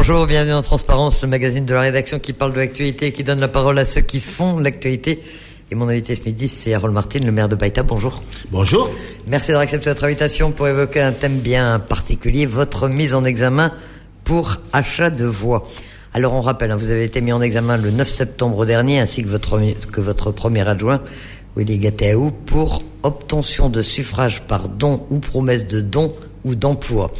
Bonjour, bienvenue en Transparence, le magazine de la rédaction qui parle de l'actualité et qui donne la parole à ceux qui font l'actualité. Et mon invité ce midi, c'est Harold Martin, le maire de Païta. Bonjour. Bonjour. Merci d'avoir accepté notre invitation pour évoquer un thème bien particulier, votre mise en examen pour achat de voix. Alors on rappelle, vous avez été mis en examen le 9 septembre dernier, ainsi que votre premier adjoint, Willy Gateaou, pour obtention de suffrage par don ou promesse de don ou d'emploi.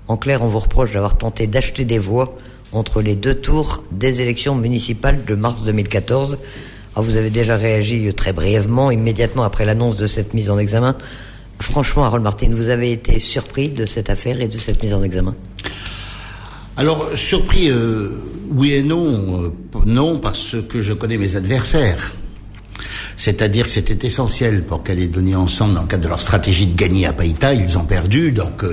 En clair, on vous reproche d'avoir tenté d'acheter des voix entre les deux tours des élections municipales de mars 2014. Alors vous avez déjà réagi très brièvement, immédiatement après l'annonce de cette mise en examen. Franchement, Harold Martin, vous avez été surpris de cette affaire et de cette mise en examen? Alors, surpris, oui et non. Non, parce que je connais mes adversaires. C'est-à-dire que c'était essentiel pour Calédonie Ensemble, dans le cadre de leur stratégie de gagner à Païta. Ils ont perdu, donc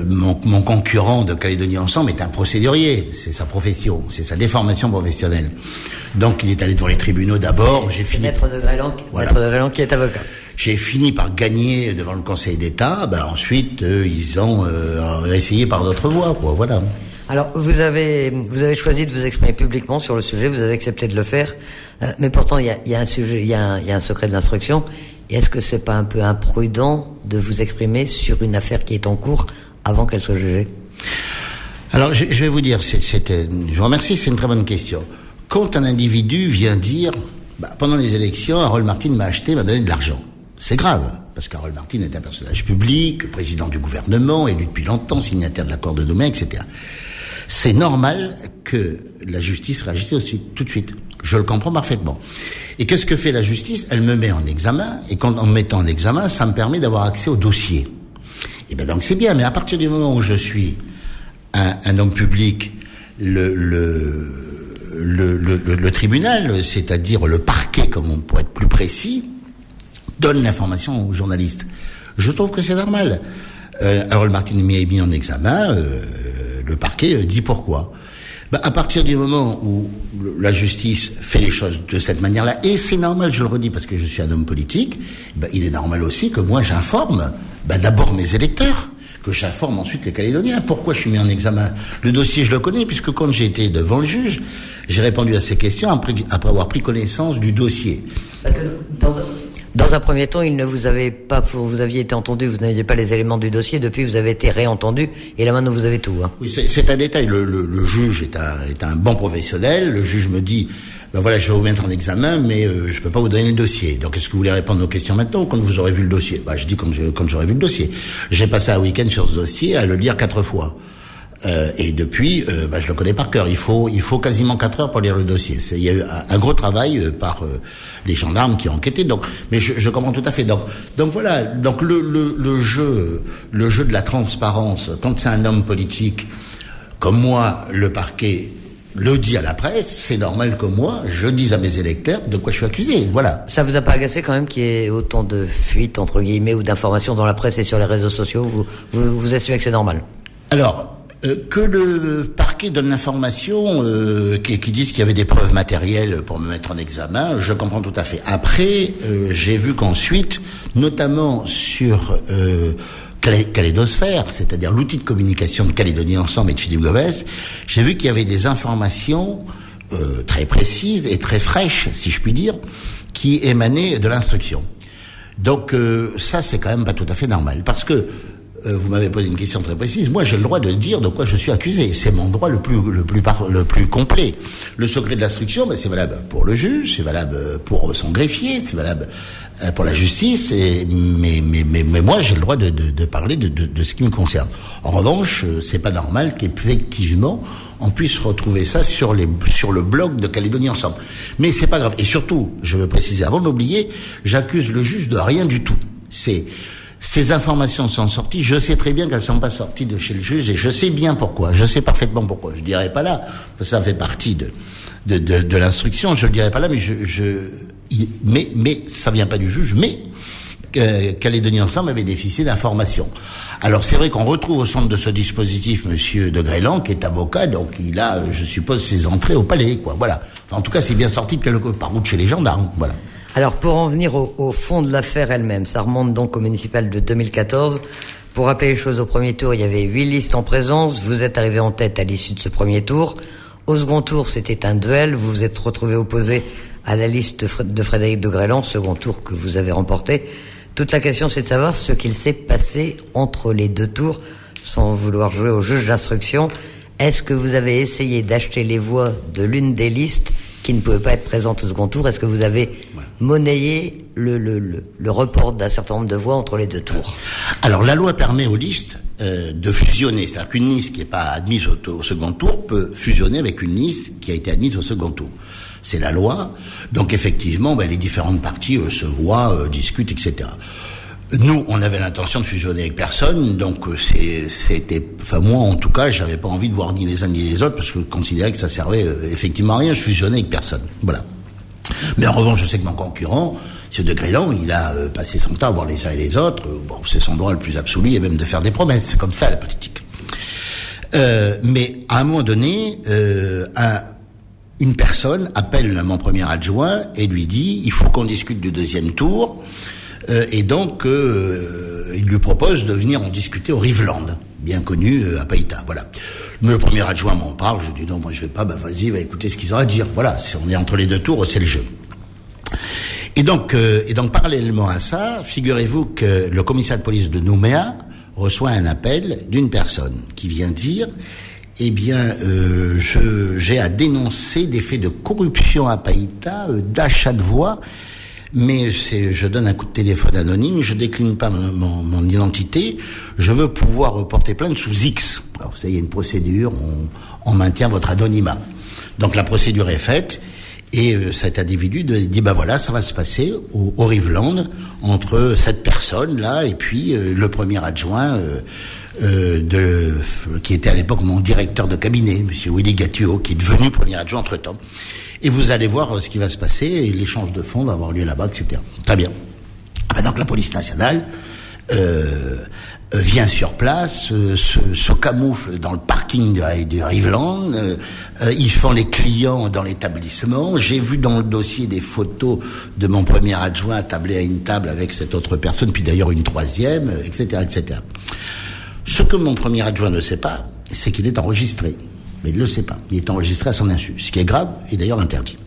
mon concurrent de Calédonie Ensemble est un procédurier. C'est sa profession, c'est sa déformation professionnelle. Donc il est allé devant les tribunaux d'abord. Maître de Grélan qui est avocat. J'ai fini par gagner devant le Conseil d'État. Ensuite, ils ont essayé par d'autres voies, quoi. Voilà. Alors, vous avez choisi de vous exprimer publiquement sur le sujet. Vous avez accepté de le faire, mais pourtant il y a un sujet, il y a un secret de l'instruction. Et est-ce que c'est pas un peu imprudent de vous exprimer sur une affaire qui est en cours avant qu'elle soit jugée? Alors, je vais vous dire, je vous remercie, c'est une très bonne question. Quand un individu vient dire, pendant les élections, Harold Martin m'a donné de l'argent. C'est grave, parce qu'Harold Martin est un personnage public, président du gouvernement, élu depuis longtemps, signataire de l'accord de Nouméa, etc. C'est normal que la justice réagisse tout de suite. Je le comprends parfaitement. Et qu'est-ce que fait la justice? Elle me met en examen, et en me mettant en examen, ça me permet d'avoir accès au dossier. Et donc c'est bien, mais à partir du moment où je suis un homme public, le tribunal, c'est-à-dire le parquet, pour être plus précis, donne l'information aux journalistes. Je trouve que c'est normal. Harold Martin m'a mis en examen, le parquet dit pourquoi. À partir du moment où la justice fait les choses de cette manière-là, et c'est normal, je le redis parce que je suis un homme politique, il est normal aussi que moi j'informe d'abord mes électeurs, que j'informe ensuite les Calédoniens. Pourquoi je suis mis en examen? Le dossier, je le connais, puisque quand j'ai été devant le juge, j'ai répondu à ces questions après avoir pris connaissance du dossier. Parce que dans un premier temps, vous aviez été entendu, vous n'aviez pas les éléments du dossier, depuis vous avez été réentendu, et là maintenant vous avez tout. Oui, c'est un détail. Le juge est un bon professionnel. Le juge me dit, voilà, je vais vous mettre en examen, mais je peux pas vous donner le dossier. Donc, est-ce que vous voulez répondre aux questions maintenant ou quand vous aurez vu le dossier? Je dis quand j'aurai vu le dossier. J'ai passé un week-end sur ce dossier à le lire 4 fois. Et depuis, je le connais par cœur. Il faut quasiment 4 heures pour lire le dossier. Il y a eu un gros travail par les gendarmes qui ont enquêté. Donc, mais je comprends tout à fait. Donc voilà. Donc le jeu de la transparence. Quand c'est un homme politique comme moi, le parquet le dit à la presse. C'est normal que moi, je dise à mes électeurs de quoi je suis accusé. Voilà. Ça vous a pas agacé quand même qu'il y ait autant de fuites entre guillemets ou d'informations dans la presse et sur les réseaux sociaux? Vous estimez que c'est normal? Alors. Que le parquet donne l'information, qui disent qu'il y avait des preuves matérielles pour me mettre en examen, je comprends tout à fait. Après, j'ai vu qu'ensuite, notamment sur Calédosphère, c'est-à-dire l'outil de communication de Calédonie Ensemble et de Philippe Gobès, j'ai vu qu'il y avait des informations très précises et très fraîches, si je puis dire, qui émanaient de l'instruction. Donc ça, c'est quand même pas tout à fait normal, parce que vous m'avez posé une question très précise. Moi, j'ai le droit de dire de quoi je suis accusé. C'est mon droit le plus complet. Le secret de l'instruction, c'est valable pour le juge, c'est valable pour son greffier, c'est valable pour la justice. Mais moi, j'ai le droit de parler de ce qui me concerne. En revanche, c'est pas normal qu'effectivement on puisse retrouver ça sur le blog de Calédonie Ensemble. Mais c'est pas grave. Et surtout, je veux préciser, avant de l'oublier, j'accuse le juge de rien du tout. Ces informations sont sorties, je sais très bien qu'elles ne sont pas sorties de chez le juge et je sais bien pourquoi, je sais parfaitement pourquoi. Je dirais pas là, ça fait partie de l'instruction, je le dirais pas là, mais ça vient pas du juge, mais Calédonie Ensemble avait des fichiers d'information. Alors c'est vrai qu'on retrouve au centre de ce dispositif Monsieur de Grélan, qui est avocat, donc il a, je suppose, ses entrées au palais, quoi. Voilà. Enfin, en tout cas, c'est bien sorti de quelque part ou de chez les gendarmes, voilà. Alors, pour en venir au fond de l'affaire elle-même, ça remonte donc au municipal de 2014. Pour rappeler les choses, au premier tour, il y avait 8 listes en présence. Vous êtes arrivé en tête à l'issue de ce premier tour. Au second tour, c'était un duel. Vous vous êtes retrouvé opposé à la liste de Frédéric de Grélan, second tour que vous avez remporté. Toute la question, c'est de savoir ce qu'il s'est passé entre les deux tours, sans vouloir jouer au juge d'instruction. Est-ce que vous avez essayé d'acheter les voix de l'une des listes qui ne pouvait pas être présente au second tour? Est-ce que vous avez monnayé le report d'un certain nombre de voix entre les deux tours? Alors, la loi permet aux listes de fusionner. C'est-à-dire qu'une liste qui n'est pas admise au second tour peut fusionner avec une liste qui a été admise au second tour. C'est la loi. Donc, effectivement, les différentes parties se voient, discutent, etc. Nous, on avait l'intention de fusionner avec personne, donc moi en tout cas, j'avais pas envie de voir ni les uns ni les autres, parce que je considérais que ça servait effectivement à rien, je fusionnais avec personne. Voilà. Mais en revanche, je sais que mon concurrent, M. de Grélan, il a passé son temps à voir les uns et les autres. C'est son droit le plus absolu, et même de faire des promesses. C'est comme ça, la politique. Mais à un moment donné, une personne appelle mon premier adjoint et lui dit, il faut qu'on discute du deuxième tour. Et donc, il lui propose de venir en discuter au Riveland, bien connu à Païta. Voilà. Le premier adjoint m'en parle, je dis non, moi je vais pas, vas-y, va écouter ce qu'ils ont à dire. Voilà, on est entre les deux tours, c'est le jeu. Et donc, parallèlement à ça, figurez-vous que le commissariat de police de Nouméa reçoit un appel d'une personne qui vient dire, j'ai à dénoncer des faits de corruption à Païta, d'achat de voix. Mais je donne un coup de téléphone anonyme, je décline pas mon identité, je veux pouvoir porter plainte sous X. Alors vous savez, il y a une procédure, on maintient votre anonymat. Donc la procédure est faite, et cet individu dit, voilà, ça va se passer au Riveland, entre cette personne-là, et puis le premier adjoint, qui était à l'époque mon directeur de cabinet, M. Willy Gatuot, qui est devenu premier adjoint entre-temps. Et vous allez voir ce qui va se passer, et l'échange de fonds va avoir lieu là-bas, etc. Très bien. Donc la police nationale vient sur place, se camoufle dans le parking du Riveland, ils font les clients dans l'établissement. J'ai vu dans le dossier des photos de mon premier adjoint attablé à une table avec cette autre personne, puis d'ailleurs une troisième, etc., etc. Ce que mon premier adjoint ne sait pas, c'est qu'il est enregistré. Mais il ne le sait pas. Il est enregistré à son insu, ce qui est grave et d'ailleurs interdit.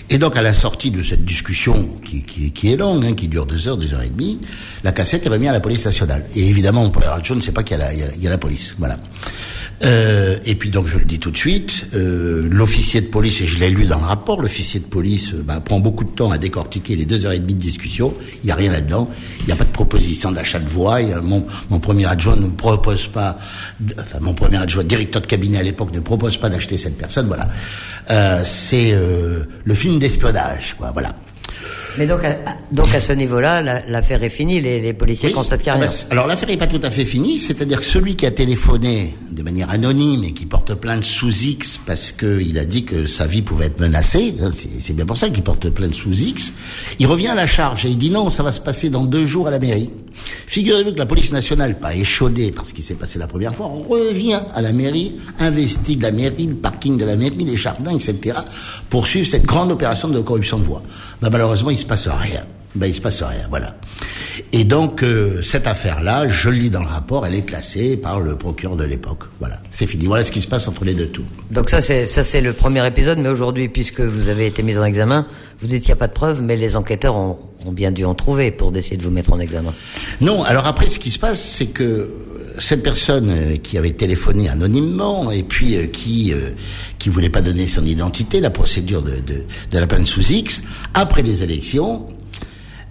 Et donc, à la sortie de cette discussion qui est longue, qui dure 2 heures, 2 heures et demie, la cassette est remise à la police nationale. Et évidemment, mon premier adjoint ne sait pas qu'il y a la police. Voilà. Et puis donc, je le dis tout de suite, l'officier de police, et je l'ai lu dans le rapport, l'officier de police prend beaucoup de temps à décortiquer les 2 heures et demie de discussion. Il n'y a rien là-dedans. Il n'y a pas de proposition d'achat de voix. Mon premier adjoint ne propose pas, mon premier adjoint, directeur de cabinet à l'époque, ne propose pas d'acheter cette personne. Voilà. C'est le film d'espionnage, quoi. Voilà. Mais donc à ce niveau-là, l'affaire est finie, les policiers constatent qu'il n'y a rien. Alors l'affaire n'est pas tout à fait finie, c'est-à-dire que celui qui a téléphoné de manière anonyme et qui porte plainte sous X parce qu'il a dit que sa vie pouvait être menacée, c'est bien pour ça qu'il porte plainte sous X, il revient à la charge et il dit non, ça va se passer dans 2 jours à la mairie. Figurez-vous que la police nationale, pas échaudée par ce qui s'est passé la première fois, on revient à la mairie, investigue la mairie, le parking de la mairie, les jardins, etc., pour suivre cette grande opération de corruption de voix. Malheureusement, il se passe rien. Il se passe rien, voilà. Et donc, cette affaire-là, je le lis dans le rapport, elle est classée par le procureur de l'époque. Voilà, c'est fini. Voilà ce qui se passe entre les deux tours. Donc ça c'est le premier épisode, mais aujourd'hui, puisque vous avez été mis en examen, vous dites qu'il n'y a pas de preuves, mais les enquêteurs ont bien dû en trouver pour décider de vous mettre en examen. Non, alors après, ce qui se passe, c'est que cette personne qui avait téléphoné anonymement et puis qui voulait pas donner son identité, la procédure de la plainte sous X, après les élections,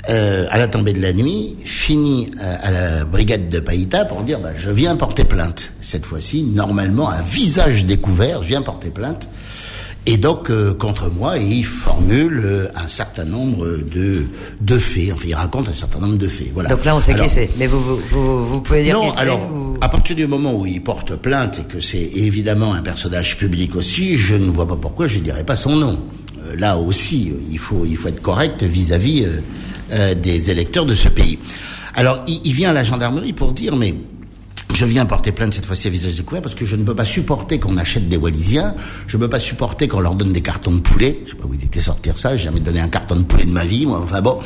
à la tombée de la nuit, finit à la brigade de Païta pour dire je viens porter plainte. Cette fois-ci, normalement, à visage découvert, je viens porter plainte. Et donc, contre moi, et il formule un certain nombre de faits. Enfin, il raconte un certain nombre de faits. Voilà. Donc là, on sait qui c'est. Mais vous pouvez dire non, alors, à partir du moment où il porte plainte et que c'est évidemment un personnage public aussi, je ne vois pas pourquoi je ne dirais pas son nom. Là aussi, il faut être correct vis-à-vis des électeurs de ce pays. Alors, il vient à la gendarmerie pour dire, mais je viens porter plainte cette fois-ci à visage découvert parce que je ne peux pas supporter qu'on achète des Wallisiens, je ne peux pas supporter qu'on leur donne des cartons de poulet, je sais pas où il était sortir ça, j'ai jamais donné un carton de poulet de ma vie, moi, enfin bon,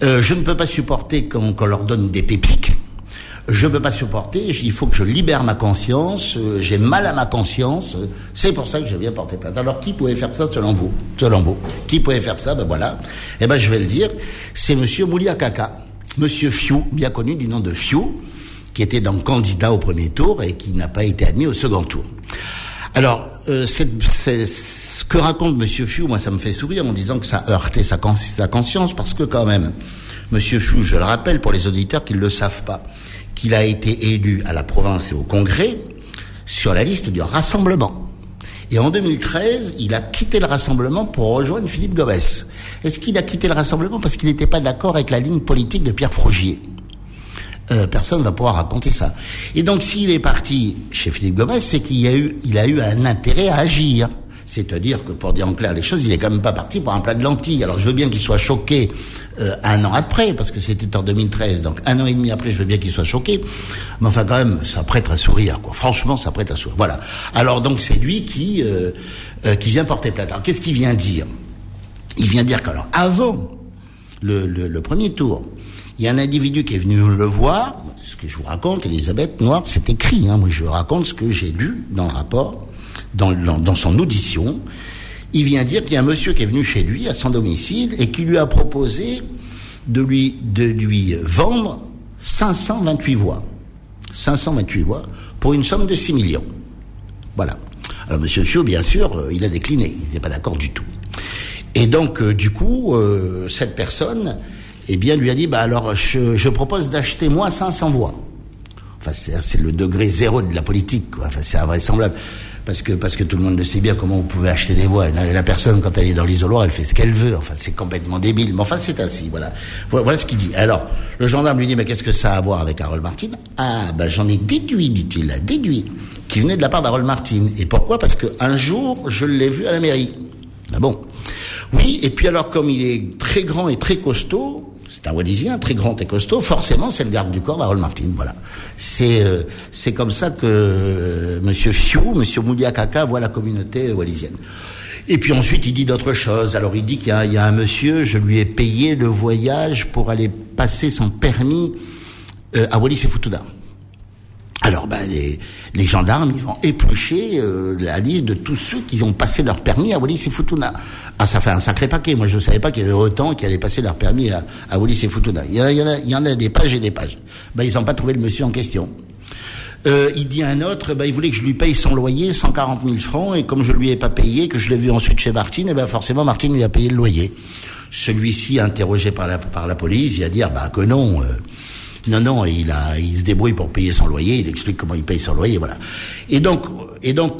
je ne peux pas supporter qu'on leur donne des pépiques, Je peux pas supporter, il faut que je libère ma conscience, j'ai mal à ma conscience, c'est pour ça que je viens porter plainte. Alors qui pouvait faire ça selon vous? Qui pouvait faire ça? Ben voilà. Eh ben je vais le dire, c'est monsieur Moulia Kaka, monsieur Fiou, bien connu du nom de Fiou, qui était donc candidat au premier tour et qui n'a pas été admis au second tour. Alors, ce que raconte monsieur Fiou, moi ça me fait sourire en disant que ça a heurté sa conscience, parce que quand même, monsieur Fiou, je le rappelle pour les auditeurs qui ne le savent pas, qu'il a été élu à la province et au congrès sur la liste du Rassemblement. Et en 2013, il a quitté le Rassemblement pour rejoindre Philippe Gobès. Est-ce qu'il a quitté le Rassemblement parce qu'il n'était pas d'accord avec la ligne politique de Pierre Frogier? Personne ne va pouvoir raconter ça. Et donc, s'il est parti chez Philippe Gomez, c'est qu'il a eu un intérêt à agir. C'est-à-dire que, pour dire en clair les choses, il est quand même pas parti pour un plat de lentilles. Alors, je veux bien qu'il soit choqué un an après, parce que c'était en 2013, donc un an et demi après, je veux bien qu'il soit choqué. Mais enfin, quand même, ça prête à sourire, quoi. Franchement, ça prête à sourire. Voilà. Alors, donc, c'est lui qui vient porter plainte. Alors, qu'est-ce qu'il vient dire? Il vient dire qu'alors, avant le premier tour, il y a un individu qui est venu le voir, ce que je vous raconte, Elisabeth Noir, c'est écrit, moi je raconte ce que j'ai lu dans le rapport, dans son audition. Il vient dire qu'il y a un monsieur qui est venu chez lui, à son domicile, et qui lui a proposé de lui vendre 528 voix. 528 voix pour une somme de 6 millions. Voilà. Alors monsieur Fiot, bien sûr, il a décliné, il n'était pas d'accord du tout. Et donc, du coup, cette personne, eh bien, lui a dit, alors, je propose d'acheter, moi, 500 voix. Enfin, c'est le degré zéro de la politique, quoi. Enfin, c'est invraisemblable. Parce que tout le monde le sait bien comment vous pouvez acheter des voix. La personne, quand elle est dans l'isoloir, elle fait ce qu'elle veut. Enfin, c'est complètement débile. Mais enfin, c'est ainsi, voilà. Voilà ce qu'il dit. Alors, le gendarme lui dit, mais qu'est-ce que ça a à voir avec Harold Martin? Ah, j'en ai déduit, dit-il, qui venait de la part d'Harold Martin. Et pourquoi? Parce qu'un jour, je l'ai vu à la mairie. Ah bon? Oui, et puis alors, comme il est très grand et très costaud, c'est un Wallisien, très grand et costaud, forcément, c'est le garde du corps d'Harold Martin, voilà. C'est comme ça que monsieur Fiou, monsieur Moulia Kaka voit la communauté wallisienne. Et puis ensuite, il dit d'autres choses. Alors, il dit qu'il y a un monsieur, je lui ai payé le voyage pour aller passer son permis à Wallis-et-Futuna. Alors, les gendarmes, ils vont éplucher la liste de tous ceux qui ont passé leur permis à Wallis-et-Futuna. Ah, ça fait un sacré paquet. Moi, je ne savais pas qu'il y avait autant qui allaient passer leur permis à Wallis-et-Futuna. Il y en a des pages et des pages. Ils n'ont pas trouvé le monsieur en question. Il dit à un autre, il voulait que je lui paye son loyer, 140 000 francs, et comme je lui ai pas payé, que je l'ai vu ensuite chez Martine, forcément, Martine lui a payé le loyer. Celui-ci, interrogé par la police, vient dire, que non, non, il se débrouille pour payer son loyer, il explique comment il paye son loyer, voilà. Et donc,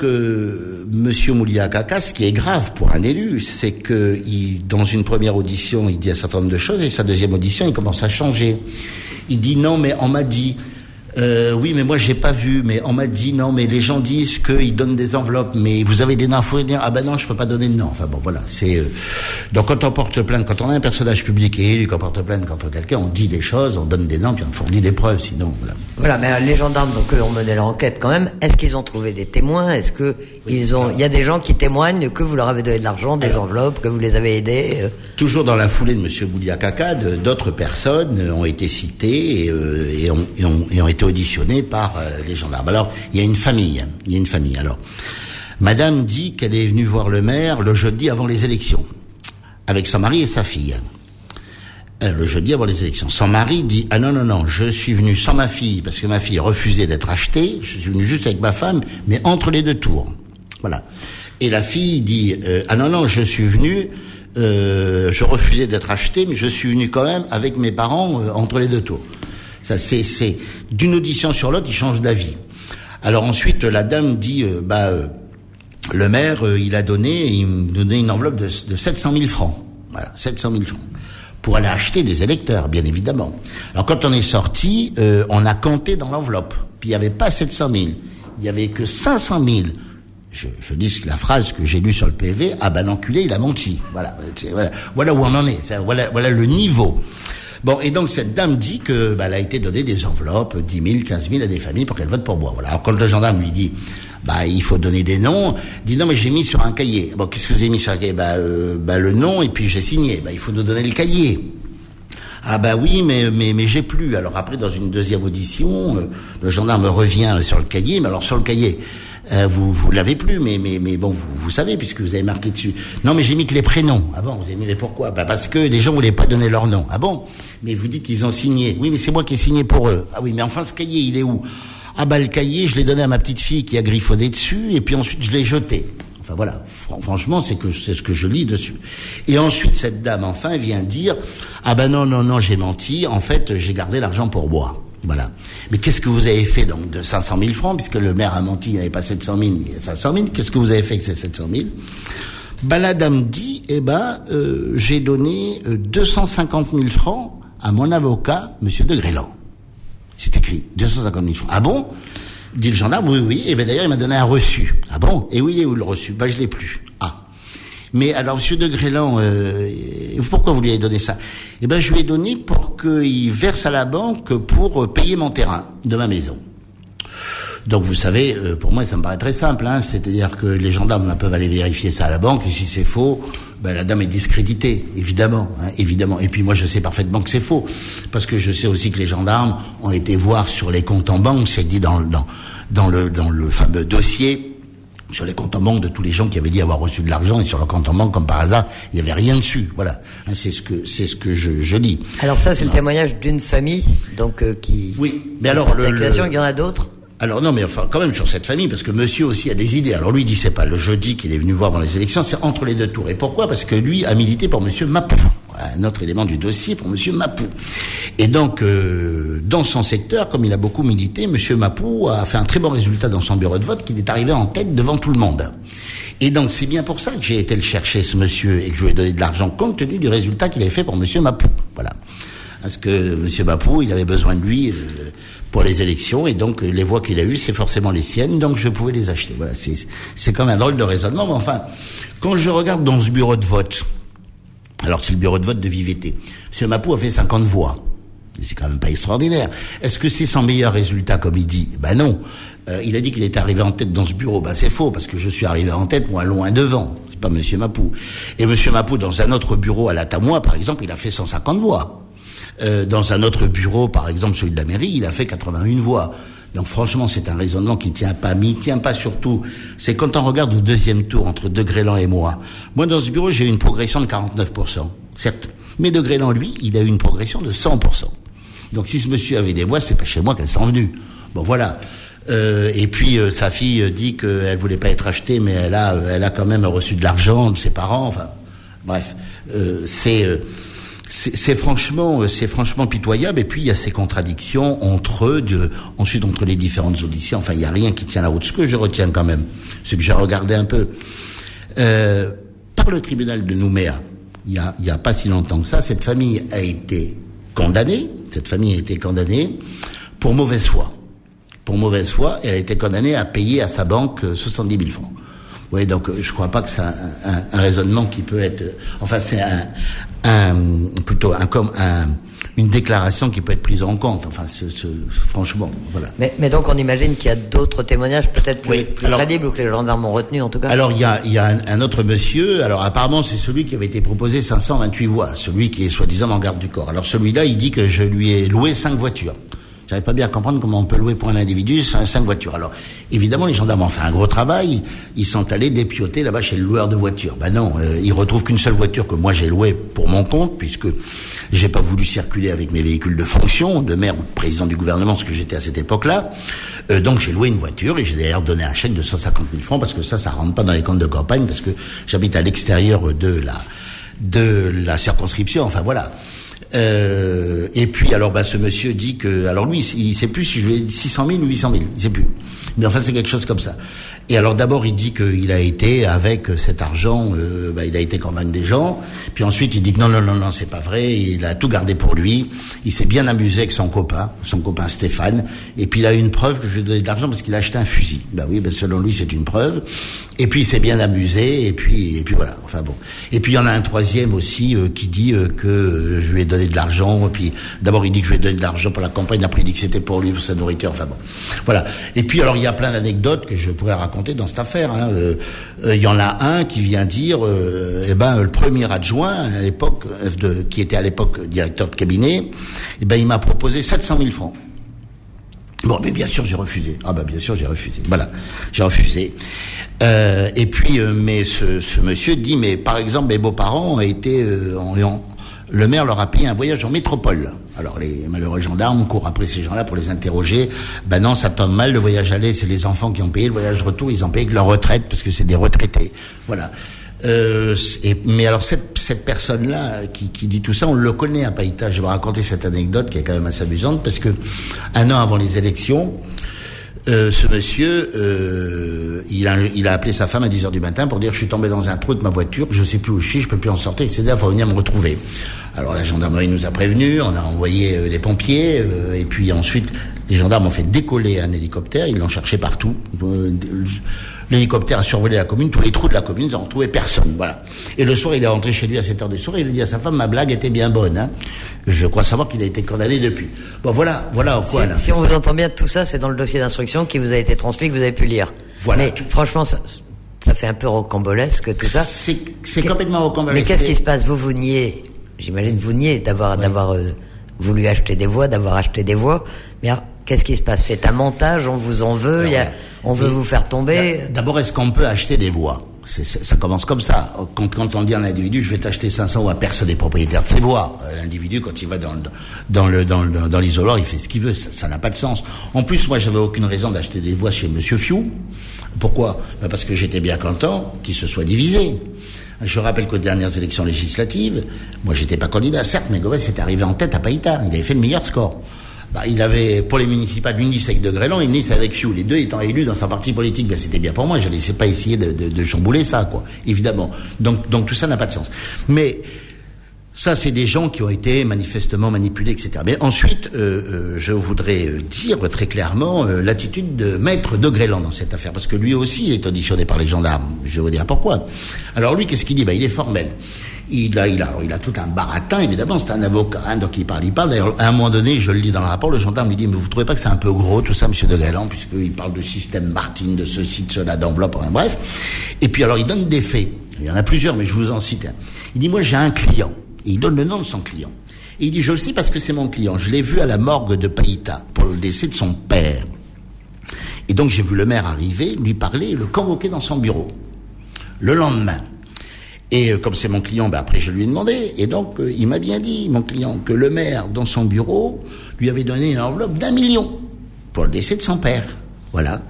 monsieur Moulia Kaka, ce qui est grave pour un élu, c'est que dans une première audition, il dit un certain nombre de choses, et sa deuxième audition, il commence à changer. Il dit, non, mais on m'a dit, oui, mais moi j'ai pas vu, mais on m'a dit, non, mais les gens disent qu'ils donnent des enveloppes, mais vous avez des infos, et dire, non, je peux pas donner de nom. Enfin bon, voilà, donc quand on porte plainte, quand on a un personnage public et élu, qu'on porte plainte contre quelqu'un, on dit des choses, on donne des noms, puis on fournit des preuves, sinon, voilà. Voilà, mais les gendarmes, donc, ont mené leur enquête quand même. Est-ce qu'ils ont trouvé des témoins? Est-ce que il y a des gens qui témoignent que vous leur avez donné de l'argent, des enveloppes, que vous les avez aidés? Toujours dans la foulée de monsieur Moulia Kaka, d'autres personnes ont été citées et ont été auditionnées par les gendarmes. Alors, il y a une famille. Alors, madame dit qu'elle est venue voir le maire le jeudi avant les élections, avec son mari et sa fille. Le jeudi avant les élections. Son mari dit, non, je suis venu sans ma fille, parce que ma fille refusait d'être achetée, je suis venu juste avec ma femme, mais entre les deux tours. Voilà. Et la fille dit, non, je suis venu, je refusais d'être achetée, mais je suis venu quand même avec mes parents entre les deux tours. Ça, c'est d'une audition sur l'autre, il change d'avis. Alors ensuite, la dame dit, le maire, il me donnait une enveloppe de 700 000 francs. Voilà, 700 000 francs. Pour aller acheter des électeurs, bien évidemment. Alors quand on est sorti, on a compté dans l'enveloppe. Puis il n'y avait pas 700 000. Il n'y avait que 500 000. Je dis la phrase que j'ai lue sur le PV, l'enculé, il a menti. Voilà où on en est. Voilà le niveau. Bon, et donc cette dame dit que elle a été donnée des enveloppes, 10 000, 15 000 à des familles pour qu'elles votent pour moi. Voilà. Alors quand le gendarme lui dit, il faut donner des noms, il dit non, mais j'ai mis sur un cahier. Bon, qu'est-ce que vous avez mis sur un cahier? Le nom, et puis j'ai signé. Il faut nous donner le cahier. Ah bah oui, mais j'ai plus. Alors après, dans une deuxième audition, le gendarme revient sur le cahier, mais alors sur le cahier, vous l'avez plus, mais bon, vous savez, puisque vous avez marqué dessus. Non, mais j'ai mis que les prénoms. Ah bon, vous avez mis les pourquoi? Bah parce que les gens voulaient pas donner leur nom. Ah bon? Mais vous dites qu'ils ont signé. Oui, mais c'est moi qui ai signé pour eux. Ah oui, mais enfin, ce cahier, il est où? Ah bah le cahier, je l'ai donné à ma petite fille qui a griffonné dessus, et puis ensuite je l'ai jeté. Enfin voilà, franchement, c'est ce que je lis dessus. Et ensuite, cette dame, enfin, vient dire, ah ben non, j'ai menti, en fait, j'ai gardé l'argent pour moi. Voilà. Mais qu'est-ce que vous avez fait, donc, de 500 000 francs, puisque le maire a menti, il n'y avait pas 700 000, il y a 500 000, qu'est-ce que vous avez fait avec ces 700 000? Ben, la dame dit, j'ai donné 250 000 francs à mon avocat, monsieur de Grélan. C'est écrit, 250 000 francs. Ah bon? Dit le gendarme, oui. Et ben d'ailleurs, il m'a donné un reçu. Ah bon? Et où il est où le reçu? Ben je l'ai plus. Ah. Mais alors, monsieur de Grélan, pourquoi vous lui avez donné ça? Eh ben je lui ai donné pour qu'il verse à la banque pour payer mon terrain de ma maison. Donc vous savez, pour moi ça me paraît très simple, hein, c'est-à-dire que les gendarmes peuvent aller vérifier ça à la banque, et si c'est faux, ben la dame est discréditée, évidemment, hein, évidemment. Et puis moi je sais parfaitement que c'est faux, parce que je sais aussi que les gendarmes ont été voir sur les comptes en banque, c'est dit dans le fameux dossier, sur les comptes en banque de tous les gens qui avaient dit avoir reçu de l'argent, et sur le compte en banque, comme par hasard, il y avait rien dessus, voilà. Hein, c'est ce que je lis. Alors ça, c'est le témoignage d'une famille, donc qui. Oui, mais alors il y en a d'autres. Alors non, mais enfin quand même sur cette famille, parce que monsieur aussi a des idées. Alors lui il dit c'est pas le jeudi qu'il est venu voir dans les élections, c'est entre les deux tours. Et pourquoi? Parce que lui a milité pour monsieur Mapou. Voilà, un autre élément du dossier pour monsieur Mapou. Et donc dans son secteur, comme il a beaucoup milité, monsieur Mapou a fait un très bon résultat dans son bureau de vote, qu'il est arrivé en tête devant tout le monde. Et donc c'est bien pour ça que j'ai été le chercher, ce monsieur, et que je lui ai donné de l'argent compte tenu du résultat qu'il avait fait pour monsieur Mapou. Voilà. Parce que monsieur Mapou, il avait besoin de lui pour les élections, et donc les voix qu'il a eues, c'est forcément les siennes, donc je pouvais les acheter. Voilà, c'est quand même un drôle de raisonnement, mais enfin, quand je regarde dans ce bureau de vote, alors c'est le bureau de vote de Vivété, monsieur Mapou a fait 50 voix. C'est quand même pas extraordinaire. Est-ce que c'est son meilleur résultat, comme il dit? Ben non. Il a dit qu'il était arrivé en tête dans ce bureau. Ben c'est faux, parce que je suis arrivé en tête, moi, loin devant. C'est pas monsieur Mapou. Et monsieur Mapou, dans un autre bureau à la Tamois, par exemple, il a fait 150 voix. Dans un autre bureau, par exemple celui de la mairie, il a fait 81 voix. Donc franchement, c'est un raisonnement qui tient pas. Mais il tient pas surtout. C'est quand on regarde au deuxième tour entre de Grélan et moi. Moi, dans ce bureau, j'ai eu une progression de 49%. Certes. Mais de Grélan, lui, il a eu une progression de 100%. Donc si ce monsieur avait des voix, c'est pas chez moi qu'elles sont venues. Bon, voilà. Et puis sa fille dit qu'elle voulait pas être achetée, mais elle a quand même reçu de l'argent de ses parents. Enfin, bref, c'est franchement pitoyable. Et puis il y a ces contradictions ensuite entre les différentes auditions. Enfin, il y a rien qui tient la route. Ce que je retiens quand même, c'est que j'ai regardé un peu par le tribunal de Nouméa. Il y a pas si longtemps que ça, cette famille a été condamnée. Cette famille a été condamnée pour mauvaise foi. Pour mauvaise foi, elle a été condamnée à payer à sa banque 70 000 francs. Oui, donc je crois pas que c'est un raisonnement qui peut être. Enfin, c'est une déclaration qui peut être prise en compte. Enfin, franchement, voilà. Mais donc on imagine qu'il y a d'autres témoignages peut-être plus crédibles ou que les gendarmes ont retenu en tout cas. Alors il y a un autre monsieur. Alors apparemment c'est celui qui avait été proposé 528 voix, celui qui est soi-disant en garde du corps. Alors celui-là, il dit que je lui ai loué 5 voitures. J'arrive pas bien à comprendre comment on peut louer pour un individu 5 voitures. Alors, évidemment, les gendarmes ont fait un gros travail. Ils sont allés dépioter là-bas chez le loueur de voitures. Ben non, ils retrouvent qu'une seule voiture que moi j'ai louée pour mon compte, puisque j'ai pas voulu circuler avec mes véhicules de fonction, de maire ou de président du gouvernement, ce que j'étais à cette époque-là. Donc j'ai loué une voiture et j'ai d'ailleurs donné un chèque de 150 000 francs parce que ça rentre pas dans les comptes de campagne parce que j'habite à l'extérieur de la circonscription. Enfin voilà. Et puis alors ce monsieur dit que alors lui il sait plus si je lui ai dit 600 000 ou 800 000, il sait plus. Mais enfin c'est quelque chose comme ça. Et alors d'abord il dit qu'il a été avec cet argent, il a été convaincre des gens. Puis ensuite il dit que non c'est pas vrai, il a tout gardé pour lui. Il s'est bien amusé avec son copain Stéphane. Et puis il a eu une preuve que je lui ai donné de l'argent parce qu'il a acheté un fusil. Selon lui c'est une preuve. Et puis il s'est bien amusé et puis voilà. Enfin bon. Et puis il y en a un troisième aussi qui dit que je lui ai donné de l'argent. Et puis d'abord il dit que je lui ai donné de l'argent pour la campagne. Après il dit que c'était pour lui, pour sa nourriture. Enfin bon. Voilà. Et puis alors il y a plein d'anecdotes que je pourrais raconter raconté dans cette affaire. Il y en a un qui vient dire, le premier adjoint à l'époque, qui était à l'époque directeur de cabinet, il m'a proposé 700 000 francs. Bon, mais bien sûr, j'ai refusé. Bien sûr, j'ai refusé. Voilà, j'ai refusé. Et puis, mais ce monsieur dit, mais par exemple, mes beaux-parents ont été le maire leur a payé un voyage en métropole. Alors les malheureux gendarmes courent après ces gens-là pour les interroger. Non, ça tombe mal, le voyage aller, c'est les enfants qui ont payé, le voyage retour, ils ont payé que leur retraite, parce que c'est des retraités. Voilà. Mais alors cette personne-là qui dit tout ça, on le connaît à Païta. Je vais raconter cette anecdote qui est quand même assez amusante, parce que un an avant les élections, ce monsieur, il a appelé sa femme à 10h du matin pour dire: je suis tombé dans un trou de ma voiture, je sais plus où je suis, je peux plus en sortir, etc. Il faut venir me retrouver. Alors la gendarmerie nous a prévenus, on a envoyé les pompiers, et puis ensuite les gendarmes ont fait décoller un hélicoptère, ils l'ont cherché partout. L'hélicoptère a survolé la commune, tous les trous de la commune, ils n'ont retrouvé personne, voilà. Et le soir, il est rentré chez lui à 7h du soir, et il a dit à sa femme: ma blague était bien bonne, hein. Je crois savoir qu'il a été condamné depuis. Bon, voilà quoi, là. Si on vous entend bien, tout ça, c'est dans le dossier d'instruction qui vous a été transmis, que vous avez pu lire. Voilà. Mais franchement, ça fait un peu rocambolesque, tout ça. C'est complètement rocambolesque. Mais qu'est-ce qui se passe? Vous niez, j'imagine, d'avoir voulu acheter des voix, d'avoir acheté des voix. Mais alors, qu'est-ce qui se passe? C'est un montage, on vous en veut, on veut vous faire tomber. D'abord, est-ce qu'on peut acheter des voix? Ça commence comme ça. Quand on dit à un individu: je vais t'acheter 500 voix, personne n'est propriétaire de ses voix. L'individu, quand il va dans l'isoloir, il fait ce qu'il veut. Ça n'a pas de sens. En plus, moi, j'avais aucune raison d'acheter des voix chez Monsieur Fiou. Pourquoi? Parce que j'étais bien content qu'il se soit divisé. Je rappelle qu'aux dernières élections législatives, moi, j'étais pas candidat, certes, mais Govès était arrivé en tête à Païta. Il avait fait le meilleur score. Il avait, pour les municipales, une liste avec De Grelon, une liste avec Fiou. Les deux étant élus dans sa parti politique, c'était bien pour moi. Je ne laissais pas essayer de chambouler ça, quoi. Évidemment. Donc tout ça n'a pas de sens. Mais ça, c'est des gens qui ont été manifestement manipulés, etc. Mais ensuite, je voudrais dire très clairement l'attitude de maître De Grelon dans cette affaire, parce que lui aussi, il est auditionné par les gendarmes. Je vais vous dire pourquoi. Alors lui, qu'est-ce qu'il dit? Il est formel. Il a tout un baratin, évidemment, c'est un avocat, hein, donc il parle. D'ailleurs, à un moment donné, je le lis dans le rapport, le gendarme lui dit: mais vous trouvez pas que c'est un peu gros, tout ça, monsieur De Grelon, puisqu'il parle de système Martine, de ceci, de cela, d'enveloppe, bref. Et puis alors, il donne des faits. Il y en a plusieurs, mais je vous en cite un. Il dit: moi, j'ai un client. Et il donne le nom de son client. Et il dit: je le sais parce que c'est mon client. Je l'ai vu à la morgue de Païta pour le décès de son père. Et donc, j'ai vu le maire arriver, lui parler et le convoquer dans son bureau. Le lendemain. Et comme c'est mon client, après je lui ai demandé, et donc il m'a bien dit, mon client, que le maire, dans son bureau, lui avait donné une enveloppe d'1 million pour le décès de son père. Voilà.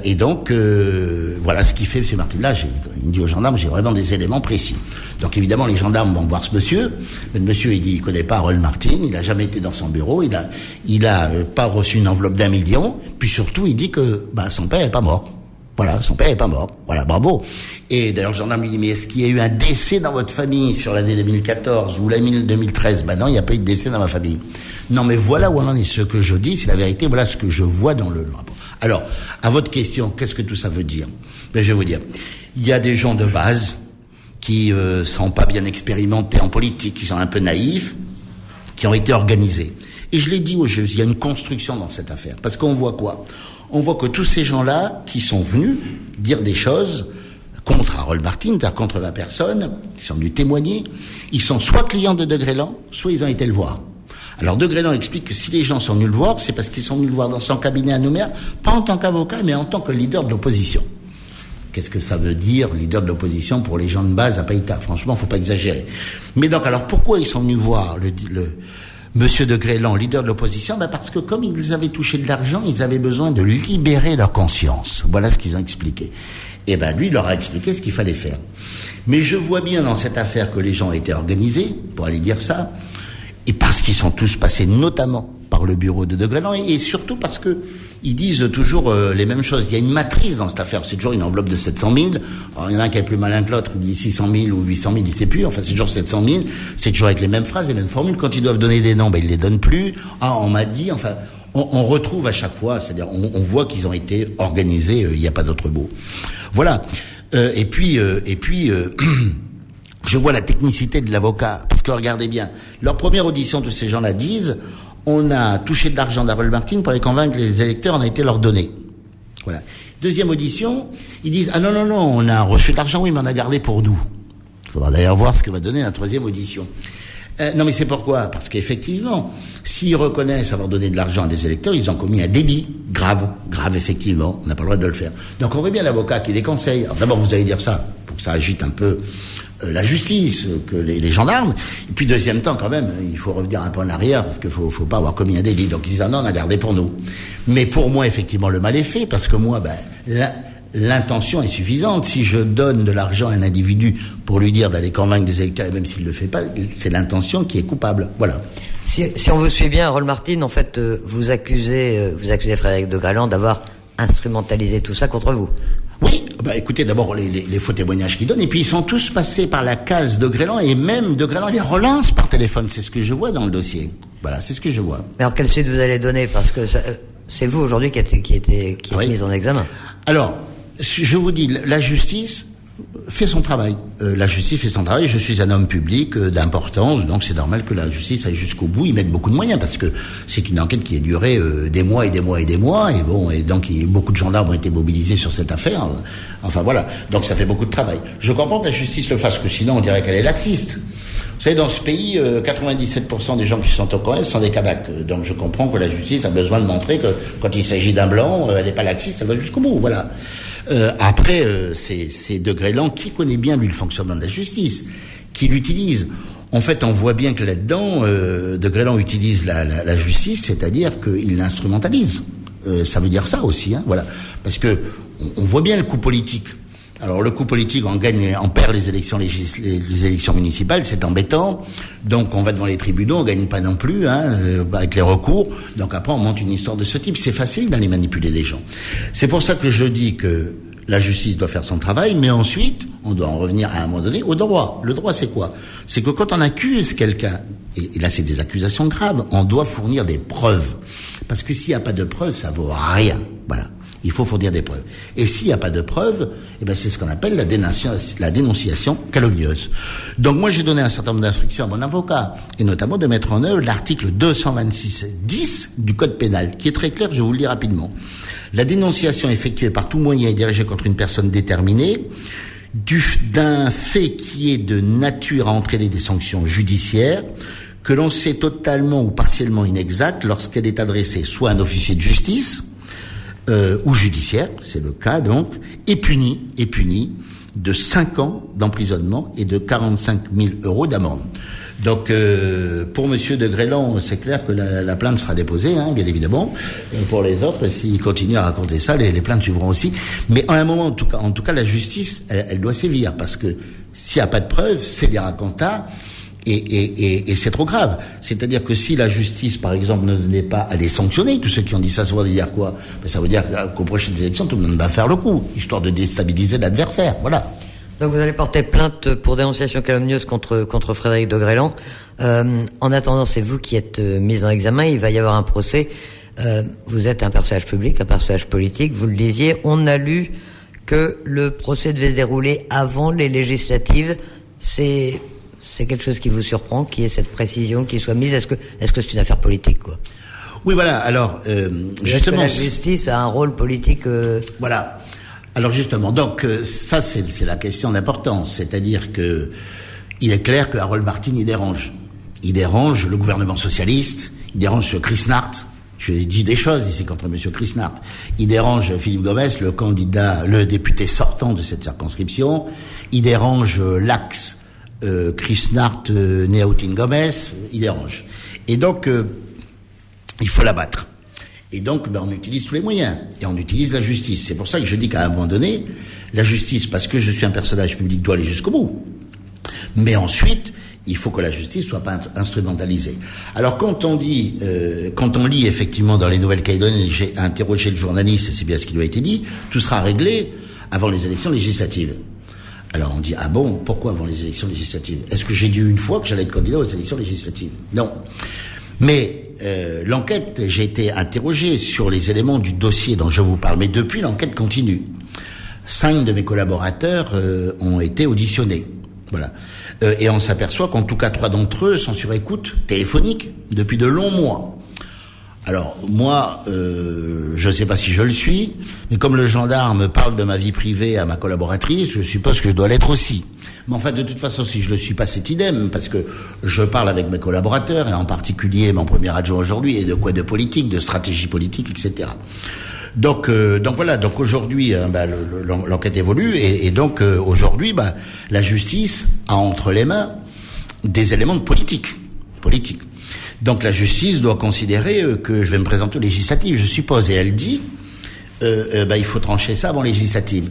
Et donc, voilà ce qu'il fait, M. Martin. Là, il me dit aux gendarmes: j'ai vraiment des éléments précis. Donc évidemment, les gendarmes vont voir ce monsieur. Mais le monsieur, il dit: il connaît pas Harold Martin, il a jamais été dans son bureau, il a pas reçu une enveloppe d'1 million. Puis surtout, il dit que son père est pas mort. Voilà, son père est pas mort. Voilà, bravo. Et d'ailleurs, le gendarme lui dit: mais est-ce qu'il y a eu un décès dans votre famille sur l'année 2014 ou l'année 2013? Non, il n'y a pas eu de décès dans ma famille. Non, mais voilà où on en est. Ce que je dis, c'est la vérité. Voilà ce que je vois dans le rapport. Alors, à votre question, qu'est-ce que tout ça veut dire? Je vais vous dire. Il y a des gens de base qui sont pas bien expérimentés en politique, qui sont un peu naïfs, qui ont été organisés. Et je l'ai dit au juge, il y a une construction dans cette affaire. Parce qu'on voit quoi? On voit que tous ces gens-là qui sont venus dire des choses contre Harold Martin, c'est-à-dire contre la personne, qui sont venus témoigner, ils sont soit clients de Grelon, soit ils ont été le voir. Alors De Grelon explique que si les gens sont venus le voir, c'est parce qu'ils sont venus le voir dans son cabinet à Nouméa, pas en tant qu'avocat, mais en tant que leader de l'opposition. Qu'est-ce que ça veut dire, leader de l'opposition, pour les gens de base à Païta? Franchement, faut pas exagérer. Mais donc, alors pourquoi ils sont venus voir Monsieur De Grelon, leader de l'opposition? Parce que comme ils avaient touché de l'argent, ils avaient besoin de libérer leur conscience. Voilà ce qu'ils ont expliqué. Et lui, il leur a expliqué ce qu'il fallait faire. Mais je vois bien dans cette affaire que les gens ont été organisés, pour aller dire ça, et parce qu'ils sont tous passés notamment par le bureau de Grelon, et surtout parce que ils disent toujours les mêmes choses. Il y a une matrice dans cette affaire. C'est toujours une enveloppe de 700 000. Alors, il y en a un qui est plus malin que l'autre. Il dit 600 000 ou 800 000, il sait plus. Enfin, c'est toujours 700 000. C'est toujours avec les mêmes phrases, les mêmes formules. Quand ils doivent donner des noms, ils les donnent plus. Ah, on m'a dit, enfin, on retrouve à chaque fois. C'est-à-dire, on voit qu'ils ont été organisés. Il n'y a pas d'autre mot. Voilà. Et puis, je vois la technicité de l'avocat. Parce que regardez bien. Leur première audition, tous ces gens-là disent: on a touché de l'argent d'Harold Martin pour les convaincre que les électeurs en a été leur donné. Voilà. Deuxième audition, ils disent ah non, on a reçu de l'argent, oui, mais on a gardé pour nous. Il faudra d'ailleurs voir ce que va donner la troisième audition. Non, mais c'est pourquoi? Parce qu'effectivement, s'ils reconnaissent avoir donné de l'argent à des électeurs, ils ont commis un délit grave, effectivement. On n'a pas le droit de le faire. Donc on veut bien l'avocat qui les conseille. Alors d'abord, vous allez dire ça, pour que ça agite un peu la justice, que les gendarmes. Et puis deuxième temps, quand même, il faut revenir un peu en arrière, parce qu'il faut pas avoir commis un délit. Donc ils disent, ah non, on a gardé pour nous. Mais pour moi, effectivement, le mal est fait, parce que moi, l'intention est suffisante. Si je donne de l'argent à un individu pour lui dire d'aller convaincre des électeurs, et même s'il le fait pas, c'est l'intention qui est coupable. Voilà. Si on vous suit bien, Harold Martin, en fait, vous accusez Frédéric de Grélan d'avoir instrumentalisé tout ça contre vous. Oui, écoutez, d'abord les faux témoignages qu'ils donnent, et puis ils sont tous passés par la case de Grélan, et même de Grélan les relance par téléphone. C'est ce que je vois dans le dossier. Voilà, c'est ce que je vois. Alors quelle suite vous allez donner? Parce que c'est vous aujourd'hui qui êtes mise en examen. Alors, je vous dis, la justice fait son travail. La justice fait son travail. Je suis un homme public d'importance, donc c'est normal que la justice aille jusqu'au bout. Ils mettent beaucoup de moyens parce que c'est une enquête qui a duré des mois et des mois et des mois. Et bon, et donc beaucoup de gendarmes ont été mobilisés sur cette affaire. Enfin voilà. Donc ça fait beaucoup de travail. Je comprends que la justice le fasse, que sinon on dirait qu'elle est laxiste. Vous savez, dans ce pays, 97% des gens qui sont au Congrès sont des Kanaks. Donc je comprends que la justice a besoin de montrer que quand il s'agit d'un blanc, elle n'est pas laxiste, elle va jusqu'au bout. Voilà. Après, c'est de Grélan qui connaît bien, lui, le fonctionnement de la justice, qui l'utilise. En fait, on voit bien que là-dedans, de Grélan utilise la justice, c'est-à-dire qu'il l'instrumentalise. Ça veut dire ça aussi, hein, voilà. Parce que on voit bien le coup politique. Alors le coup politique, on perd les élections municipales, c'est embêtant. Donc on va devant les tribunaux, on gagne pas non plus, avec les recours. Donc après on monte une histoire de ce type. C'est facile d'aller manipuler des gens. C'est pour ça que je dis que la justice doit faire son travail, mais ensuite on doit en revenir à un moment donné au droit. Le droit, c'est quoi? C'est que quand on accuse quelqu'un, et là c'est des accusations graves, on doit fournir des preuves. Parce que s'il n'y a pas de preuves, ça vaut rien. Voilà. Il faut fournir des preuves. Et s'il n'y a pas de preuves, c'est ce qu'on appelle la dénonciation calomnieuse. Donc moi, j'ai donné un certain nombre d'instructions à mon avocat, et notamment de mettre en œuvre l'article 226-10 du Code pénal, qui est très clair, je vous le lis rapidement. La dénonciation effectuée par tout moyen et dirigée contre une personne déterminée, d'un fait qui est de nature à entraîner des sanctions judiciaires, que l'on sait totalement ou partiellement inexacte lorsqu'elle est adressée soit à un officier de justice, ou judiciaire, c'est le cas donc, est puni de 5 ans d'emprisonnement et de 45 000 € d'amende. Donc pour Monsieur de Grélan, c'est clair que la plainte sera déposée, bien évidemment. Pour les autres, s'ils continuent à raconter ça, les plaintes suivront aussi. Mais à un moment, en tout cas, la justice, elle doit sévir, parce que s'il n'y a pas de preuves, c'est des racontats. Et c'est trop grave. C'est-à-dire que si la justice, par exemple, ne venait pas à les sanctionner, tous ceux qui ont dit ça, ça veut dire quoi? Ça veut dire qu'aux prochaines élections, tout le monde va faire le coup, histoire de déstabiliser l'adversaire. Voilà. Donc vous allez porter plainte pour dénonciation calomnieuse contre Frédéric de Grélan. En attendant, c'est vous qui êtes mise en examen. Il va y avoir un procès. Vous êtes un personnage public, un personnage politique. Vous le disiez. On a lu que le procès devait se dérouler avant les législatives. C'est quelque chose qui vous surprend, qui est cette précision qui soit mise. Est-ce que c'est une affaire politique, quoi? Oui, voilà. Alors, justement, est-ce que la justice a un rôle politique Voilà. Alors justement, donc ça c'est la question d'importance. C'est-à-dire que il est clair que Harold Martin il dérange. Il dérange le gouvernement socialiste. Il dérange ce Chris Nart. Je dis des choses ici contre Monsieur Chris Nart. Il dérange Philippe Gomès, le député sortant de cette circonscription. Il dérange l'axe Chris Nart, Néautine Gomez, il dérange. Et donc, il faut l'abattre. Et donc, on utilise tous les moyens. Et on utilise la justice. C'est pour ça que je dis qu'à un moment donné, la justice, parce que je suis un personnage public, doit aller jusqu'au bout. Mais ensuite, il faut que la justice soit pas instrumentalisée. Alors, quand on lit effectivement dans les nouvelles calédoniennes, j'ai interrogé le journaliste, et c'est bien ce qui lui a été dit, tout sera réglé avant les élections législatives. Alors on dit, ah bon, pourquoi avant les élections législatives? Est-ce que j'ai dit une fois que j'allais être candidat aux élections législatives? Non. Mais l'enquête, j'ai été interrogé sur les éléments du dossier dont je vous parle, mais depuis l'enquête continue. 5 de mes collaborateurs ont été auditionnés. Voilà. Et on s'aperçoit qu'en tout cas 3 d'entre eux sont sur écoute téléphonique depuis de longs mois. Alors, moi, je ne sais pas si je le suis, mais comme le gendarme parle de ma vie privée à ma collaboratrice, je suppose que je dois l'être aussi. Mais enfin, de toute façon, si je le suis pas, c'est idem, parce que je parle avec mes collaborateurs, et en particulier mon premier adjoint aujourd'hui, et de quoi? De politique, de stratégie politique, etc. Donc voilà. Donc aujourd'hui, l'enquête évolue, et donc aujourd'hui, la justice a entre les mains des éléments de politique. Donc la justice doit considérer que je vais me présenter aux législatives, je suppose, et elle dit il faut trancher ça avant législative.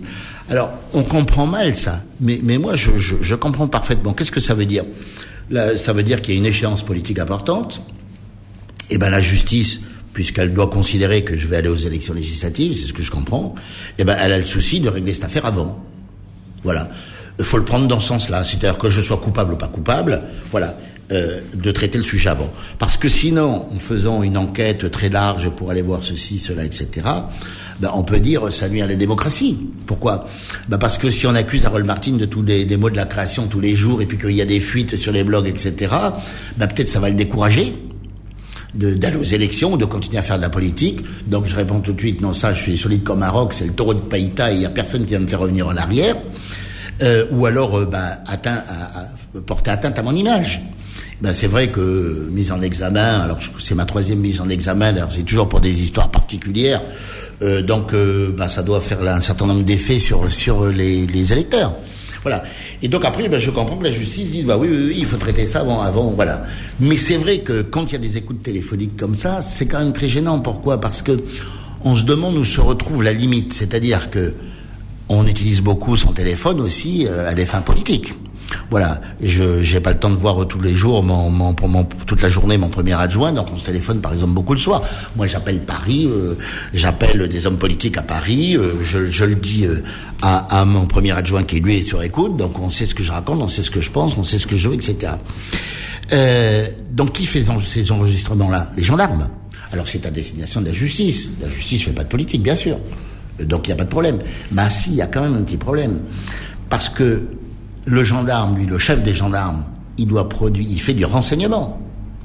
Alors on comprend mal ça, mais moi je comprends parfaitement. Qu'est-ce que ça veut dire? Là, ça veut dire qu'il y a une échéance politique importante. Et la justice, puisqu'elle doit considérer que je vais aller aux élections législatives, c'est ce que je comprends, elle a le souci de régler cette affaire avant. Voilà. Il faut le prendre dans ce sens-là, c'est-à-dire que je sois coupable ou pas coupable, voilà. De traiter le sujet avant. Parce que sinon, en faisant une enquête très large pour aller voir ceci, cela, etc., on peut dire ça nuit à la démocratie. Pourquoi? Parce que si on accuse Harold Martin de tous les mots de la création tous les jours, et puis qu'il y a des fuites sur les blogs, etc., peut-être ça va le décourager d'aller aux élections, de continuer à faire de la politique. Donc je réponds tout de suite, non, ça je suis solide comme un roc, c'est le taureau de Païta, et il n'y a personne qui va me faire revenir en arrière. Ou alors porter atteinte à mon image. C'est vrai que mise en examen, alors c'est ma 3e mise en examen, d'ailleurs c'est toujours pour des histoires particulières, ça doit faire un certain nombre d'effets sur les électeurs. Voilà. Et donc après, je comprends que la justice dise, oui, il faut traiter ça avant, voilà. Mais c'est vrai que quand il y a des écoutes téléphoniques comme ça, c'est quand même très gênant. Pourquoi? Parce que on se demande où se retrouve la limite. C'est-à-dire que on utilise beaucoup son téléphone aussi à des fins politiques. Voilà, j'ai pas le temps de voir tous les jours toute la journée mon premier adjoint, donc on se téléphone par exemple beaucoup le soir. Moi j'appelle Paris, j'appelle des hommes politiques à Paris, je le dis à mon premier adjoint qui lui est sur écoute, donc on sait ce que je raconte, on sait ce que je pense, on sait ce que je veux, etc. Donc qui fait ces enregistrements-là? Les gendarmes. Alors c'est à destination de la justice. La justice fait pas de politique, bien sûr. Donc il n'y a pas de problème. Si, il y a quand même un petit problème. Parce que le gendarme, lui, le chef des gendarmes, il fait du renseignement.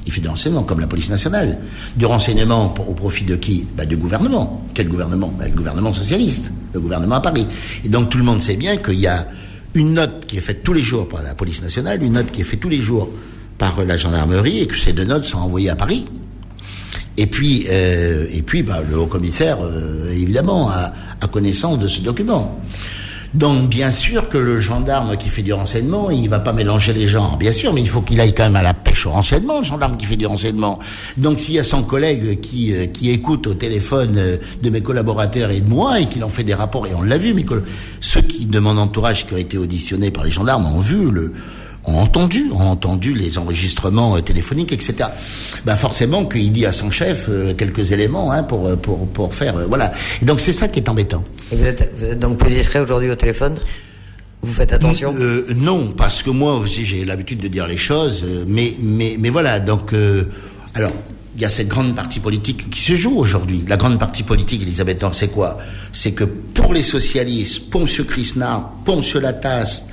Il fait du renseignement, comme la police nationale. Du renseignement au profit de qui? Du gouvernement. Quel gouvernement? Le gouvernement socialiste. Le gouvernement à Paris. Et donc tout le monde sait bien qu'il y a une note qui est faite tous les jours par la police nationale, une note qui est faite tous les jours par la gendarmerie, et que ces 2 notes sont envoyées à Paris. Et puis, le haut-commissaire, évidemment, a connaissance de ce document. Donc, bien sûr que le gendarme qui fait du renseignement, il va pas mélanger les genres, bien sûr, mais il faut qu'il aille quand même à la pêche au renseignement, le gendarme qui fait du renseignement. Donc, s'il y a son collègue qui écoute au téléphone de mes collaborateurs et de moi, et qu'il en fait des rapports, et on l'a vu, ceux de mon entourage qui ont été auditionnés par les gendarmes ont entendu les enregistrements téléphoniques, etc. Forcément qu'il dit à son chef quelques éléments pour faire voilà. Et donc c'est ça qui est embêtant. Et vous êtes donc plus discret aujourd'hui au téléphone? Vous faites attention? Non, parce que moi aussi j'ai l'habitude de dire les choses, mais voilà. Donc alors il y a cette grande partie politique qui se joue aujourd'hui. La grande partie politique, Elisabeth Orr, c'est quoi? C'est que pour les socialistes, pour M. Krisnard, pour M. Lataste,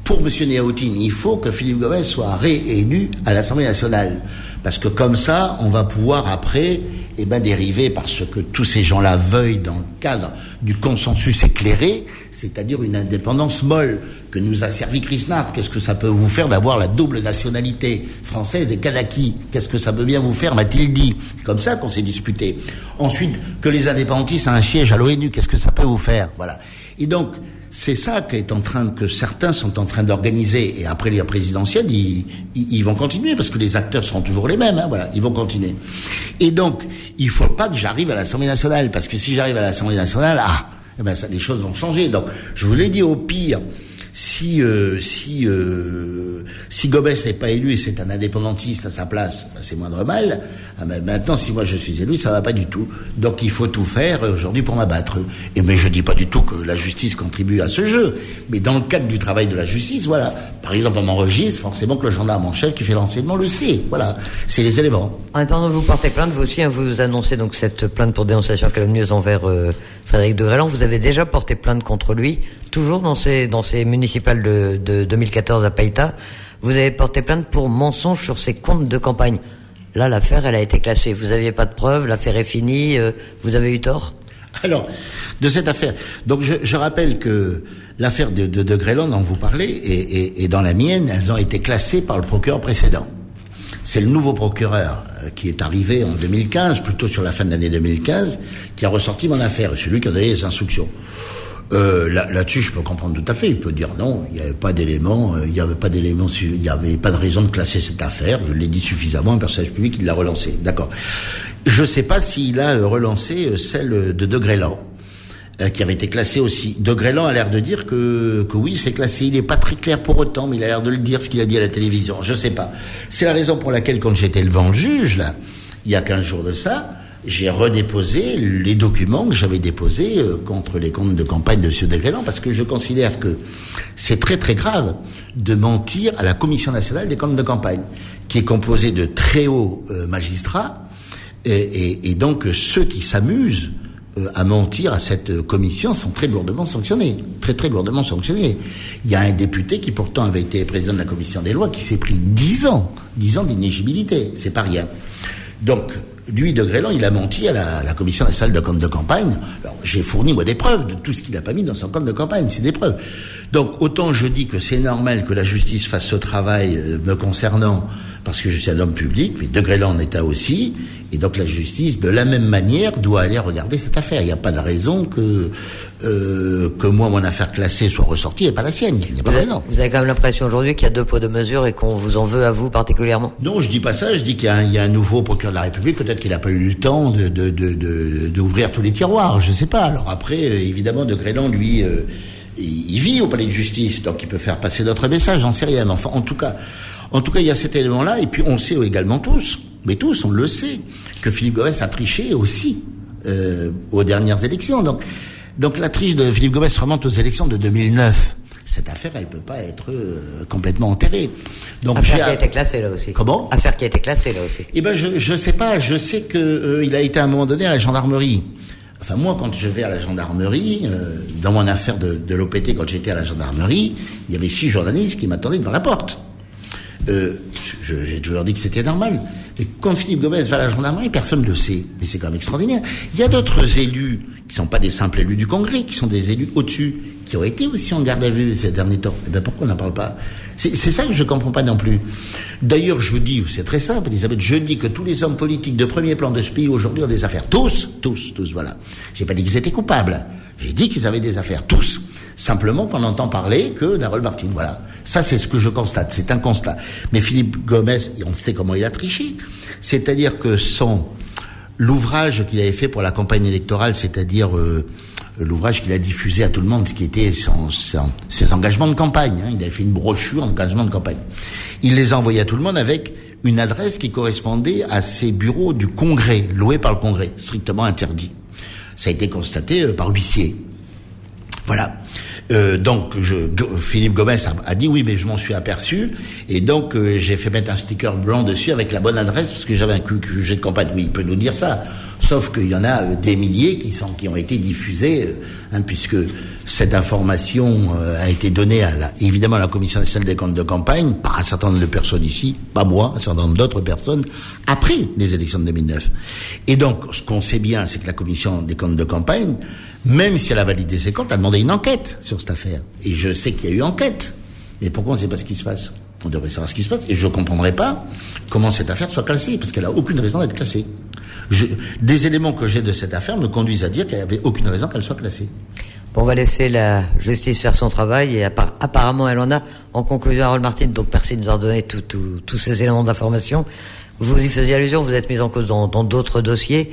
pour M. Néautine, il faut que Philippe Gomès soit réélu à l'Assemblée nationale. Parce que comme ça, on va pouvoir après, dériver, parce que tous ces gens-là veuillent dans le cadre du consensus éclairé, c'est-à-dire une indépendance molle que nous a servi Krisnard. Qu'est-ce que ça peut vous faire d'avoir la double nationalité française et kanaki? Qu'est-ce que ça peut bien vous faire, m'a-t-il dit? C'est comme ça qu'on s'est disputé. Ensuite, que les indépendantistes aient un siège à l'ONU, qu'est-ce que ça peut vous faire? Voilà. Et donc, c'est ça que certains sont en train d'organiser. Et après la présidentielle, ils vont continuer, parce que les acteurs seront toujours les mêmes, voilà, ils vont continuer. Et donc, il faut pas que j'arrive à l'Assemblée nationale, parce que si j'arrive à l'Assemblée nationale, les choses vont changer. Donc, je vous l'ai dit, au pire, si Gomès n'est pas élu et c'est un indépendantiste à sa place, c'est moindre mal. Maintenant, si moi je suis élu, ça va pas du tout. Donc il faut tout faire aujourd'hui pour m'abattre. Mais je dis pas du tout que la justice contribue à ce jeu. Mais dans le cadre du travail de la justice, voilà. Par exemple, on m'enregistre, forcément que le gendarme en chef qui fait l'enseignement le sait. Voilà. C'est les éléments. En attendant, vous portez plainte, vous aussi, vous annoncez donc cette plainte pour dénonciation calomnieuse envers Frédéric de Grélan. Vous avez déjà porté plainte contre lui, toujours dans ces municipales de 2014 à Païta. Vous avez porté plainte pour mensonge sur ses comptes de campagne. là, l'affaire, elle a été classée. Vous n'aviez pas de preuves, l'affaire est finie, vous avez eu tort? Alors, de cette affaire, donc je rappelle que l'affaire de Grélan dont vous parlez et dans la mienne, elles ont été classées par le procureur précédent. C'est le nouveau procureur qui est arrivé en 2015, plutôt sur la fin de l'année 2015, qui a ressorti mon affaire, celui qui a donné les instructions. Là-dessus, je peux comprendre tout à fait. Il peut dire non, il n'y avait pas d'éléments, il n'y avait pas de raison de classer cette affaire. Je l'ai dit suffisamment, un personnage public, il l'a relancé. D'accord. Je ne sais pas s'il a relancé celle de Grélan, qui avait été classée aussi. De Grélan a l'air de dire que oui, c'est classé. Il n'est pas très clair pour autant, mais il a l'air de le dire, ce qu'il a dit à la télévision. Je ne sais pas. C'est la raison pour laquelle, quand j'étais devant le juge, là, il y a 15 jours de ça, j'ai redéposé les documents que j'avais déposés contre les comptes de campagne de M. de Grélan, parce que je considère que c'est très très grave de mentir à la Commission nationale des comptes de campagne, qui est composée de très hauts magistrats, et donc ceux qui s'amusent à mentir à cette commission sont très lourdement sanctionnés. Très très lourdement sanctionnés. Il y a un député qui pourtant avait été président de la commission des lois qui s'est pris 10 ans d'inéligibilité. C'est pas rien. Donc, lui, de Grélan, il a menti à la commission nationale de compte de campagne. Alors, j'ai fourni, moi, des preuves de tout ce qu'il n'a pas mis dans son compte de campagne. C'est des preuves. Donc, autant je dis que c'est normal que la justice fasse ce travail me concernant, parce que je suis un homme public, mais de Grélan en état aussi, et donc la justice, de la même manière, doit aller regarder cette affaire. Il n'y a pas de raison que moi, mon affaire classée soit ressortie et pas la sienne. Il n'y a pas de raison. Vous avez quand même l'impression aujourd'hui qu'il y a 2 poids 2 mesures et qu'on vous en veut à vous particulièrement? Non, je dis pas ça. Je dis qu'il y a un nouveau procureur de la République. Peut-être qu'il n'a pas eu le temps d'ouvrir tous les tiroirs. Je sais pas. Alors après, évidemment, de Grélan, lui, il vit au palais de justice, donc il peut faire passer d'autres messages. J'en sais rien. Mais enfin, en tout cas, il y a cet élément-là. Et puis, on sait également tous, on le sait, que Philippe Gomès a triché aussi aux dernières élections. Donc la triche de Philippe Gomès remonte aux élections de 2009. Cette affaire, elle peut pas être complètement enterrée. Donc affaire qui a été classée là aussi. Comment? Affaire qui a été classée là aussi. Eh ben je sais pas. Je sais que il a été à un moment donné à la gendarmerie. Enfin moi, quand je vais à la gendarmerie, dans mon affaire de l'OPT, quand j'étais à la gendarmerie, il y avait 6 journalistes qui m'attendaient devant la porte. J'ai toujours dit que c'était normal. Mais quand Philippe Gomès va à la gendarmerie, personne ne le sait. Mais c'est quand même extraordinaire. Il y a d'autres élus qui sont pas des simples élus du Congrès, qui sont des élus au-dessus, qui ont été aussi en garde à vue ces derniers temps. Eh ben pourquoi on n'en parle pas? C'est ça que je comprends pas non plus. D'ailleurs, je dis, c'est très simple, Elisabeth, je dis que tous les hommes politiques de premier plan de ce pays aujourd'hui ont des affaires. Tous, voilà. J'ai pas dit qu'ils étaient coupables. J'ai dit qu'ils avaient des affaires. Tous. Simplement qu'on n'entend parler que d'Harold Martin. Voilà. Ça, c'est ce que je constate. C'est un constat. Mais Philippe Gomès, on sait comment il a triché. C'est-à-dire que l'ouvrage qu'il avait fait pour la campagne électorale, c'est-à-dire l'ouvrage qu'il a diffusé à tout le monde, ce qui était ses engagements de campagne. Il avait fait une brochure d'engagement de campagne. Il les a envoyés à tout le monde avec une adresse qui correspondait à ses bureaux du Congrès, loués par le Congrès, strictement interdit. Ça a été constaté par huissier. Voilà. Donc Philippe Gomès a dit oui, mais je m'en suis aperçu, et donc j'ai fait mettre un sticker blanc dessus avec la bonne adresse, parce que j'avais un jugé de campagne. Oui, il peut nous dire ça, sauf qu'il y en a des milliers qui ont été diffusés, puisque cette information a été donnée évidemment à la Commission nationale des comptes de campagne par un certain nombre de personnes ici, pas moi, un certain nombre d'autres personnes, après les élections de 2009. Et donc, ce qu'on sait bien, c'est que la Commission des comptes de campagne, même si elle a validé ses comptes, a demandé une enquête sur cette affaire. Et je sais qu'il y a eu enquête. Mais pourquoi on ne sait pas ce qui se passe? On devrait savoir ce qui se passe. Et je ne comprendrais pas comment cette affaire soit classée, parce qu'elle n'a aucune raison d'être classée. Des éléments que j'ai de cette affaire me conduisent à dire qu'elle n'avait aucune raison qu'elle soit classée. Bon, on va laisser la justice faire son travail, et apparemment elle en a. En conclusion, Harold Martin, donc merci de nous avoir donné tous ces éléments d'information. Vous y faisiez allusion, vous êtes mis en cause dans d'autres dossiers.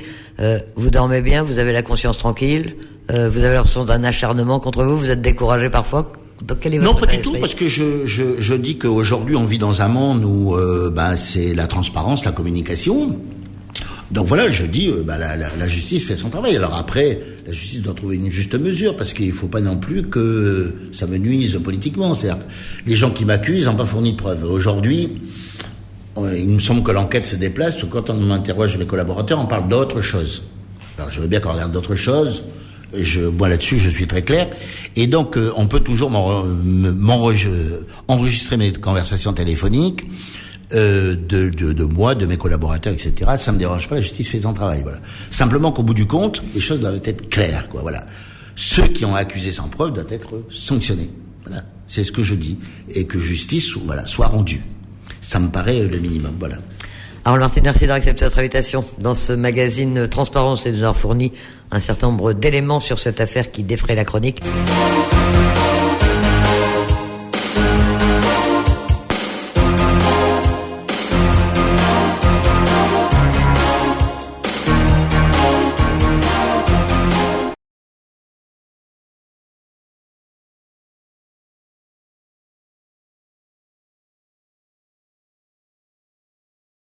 Vous dormez bien, vous avez la conscience tranquille, vous avez l'impression d'un acharnement contre vous, vous êtes découragé parfois. Donc, quel est votre non, pas du tout, parce que je dis qu'aujourd'hui on vit dans un monde où c'est la transparence, la communication. Donc voilà, je dis, la justice fait son travail. Alors après, la justice doit trouver une juste mesure, parce qu'il faut pas non plus que ça me nuise politiquement. C'est-à-dire que les gens qui m'accusent n'ont pas fourni de preuves. Aujourd'hui, il me semble que l'enquête se déplace, quand on m'interroge mes collaborateurs, on parle d'autre chose. Alors je veux bien qu'on regarde d'autres choses, moi là-dessus je suis très clair, et donc on peut toujours enregistrer mes conversations téléphoniques, de moi, de mes collaborateurs, etc. Ça me dérange pas, la justice fait son travail, voilà. Simplement qu'au bout du compte, les choses doivent être claires, quoi, voilà. Ceux qui ont accusé sans preuve doivent être sanctionnés, voilà. C'est ce que je dis, et que justice, voilà, soit rendue. Ça me paraît le minimum, voilà. Alors Martine, merci d'avoir accepté notre invitation. Dans ce magazine Transparence, et nous avons fourni un certain nombre d'éléments sur cette affaire qui défraie la chronique.